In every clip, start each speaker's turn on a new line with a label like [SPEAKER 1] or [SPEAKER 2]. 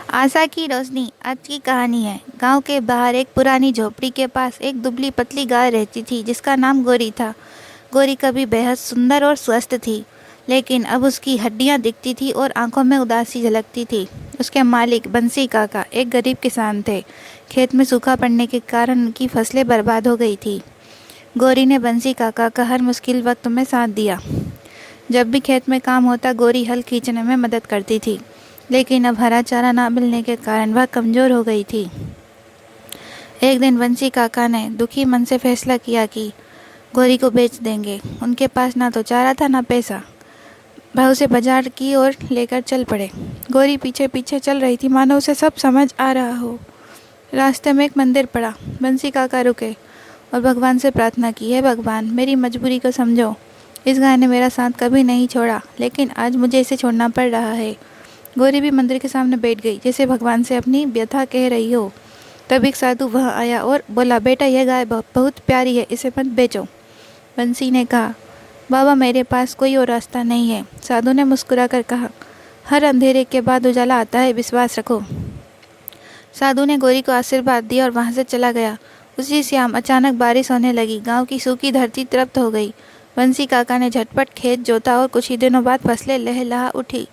[SPEAKER 1] आशा की रोशनी आज की कहानी है। गांव के बाहर एक पुरानी झोपड़ी के पास एक दुबली पतली गाय रहती थी जिसका नाम गोरी था। गोरी कभी बेहद सुंदर और स्वस्थ थी, लेकिन अब उसकी हड्डियां दिखती थी और आंखों में उदासी झलकती थी। उसके मालिक बंसी काका एक गरीब किसान थे। खेत में सूखा पड़ने के कारण उनकी फसलें बर्बाद हो गई थी। गोरी ने बंसी काका का हर मुश्किल वक्त में साथ दिया। जब भी खेत में काम होता, गोरी हल खींचने में मदद करती थी, लेकिन अब हरा चारा ना मिलने के कारण वह कमज़ोर हो गई थी। एक दिन बंसी काका ने दुखी मन से फैसला किया कि गोरी को बेच देंगे। उनके पास ना तो चारा था ना पैसा। वह उसे बाजार की ओर लेकर चल पड़े। गोरी पीछे पीछे चल रही थी, मानो उसे सब समझ आ रहा हो। रास्ते में एक मंदिर पड़ा। बंसी काका रुके और भगवान से प्रार्थना की, हे भगवान, मेरी मजबूरी को समझो। इस गाय ने मेरा साथ कभी नहीं छोड़ा, लेकिन आज मुझे इसे छोड़ना पड़ रहा है। गोरी भी मंदिर के सामने बैठ गई, जैसे भगवान से अपनी व्यथा कह रही हो। तब एक साधु वहाँ आया और बोला, बेटा, यह गाय बहुत प्यारी है, इसे मत बेचो। बंसी ने कहा, बाबा, मेरे पास कोई और रास्ता नहीं है। साधु ने मुस्कुराकर कहा, हर अंधेरे के बाद उजाला आता है, विश्वास रखो। साधु ने गोरी को आशीर्वाद दिया और वहाँ से चला गया। उसी शाम अचानक बारिश होने लगी। गांव की सूखी धरती तृप्त हो गई। बंसी काका ने झटपट खेत जोता और कुछ ही दिनों बाद फसलें लहलहा उठी।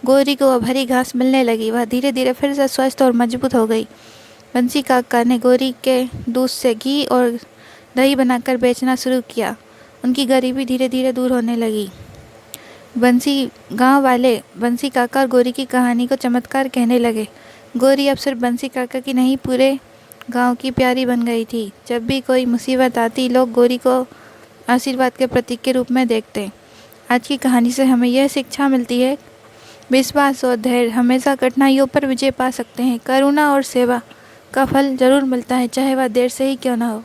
[SPEAKER 1] गोरी को अब हरी घास मिलने लगी। वह धीरे धीरे फिर से स्वस्थ और मजबूत हो गई। बंसी काका ने गोरी के दूध से घी और दही बनाकर बेचना शुरू किया। उनकी गरीबी धीरे धीरे दूर होने लगी। गांव वाले बंसी काका और गोरी की कहानी को चमत्कार कहने लगे। गोरी अब सिर्फ बंसी काका की नहीं, पूरे गांव की प्यारी बन गई थी। जब भी कोई मुसीबत आती, लोग गोरी को आशीर्वाद के प्रतीक के रूप में देखते। आज की कहानी से हमें यह शिक्षा मिलती है, विश्वास और धैर्य हमेशा कठिनाइयों पर विजय पा सकते हैं। करुणा और सेवा का फल जरूर मिलता है, चाहे वह देर से ही क्यों ना हो।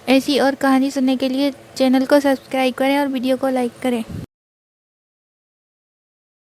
[SPEAKER 1] ऐसी और कहानी सुनने के लिए चैनल को सब्सक्राइब करें और वीडियो को लाइक करें।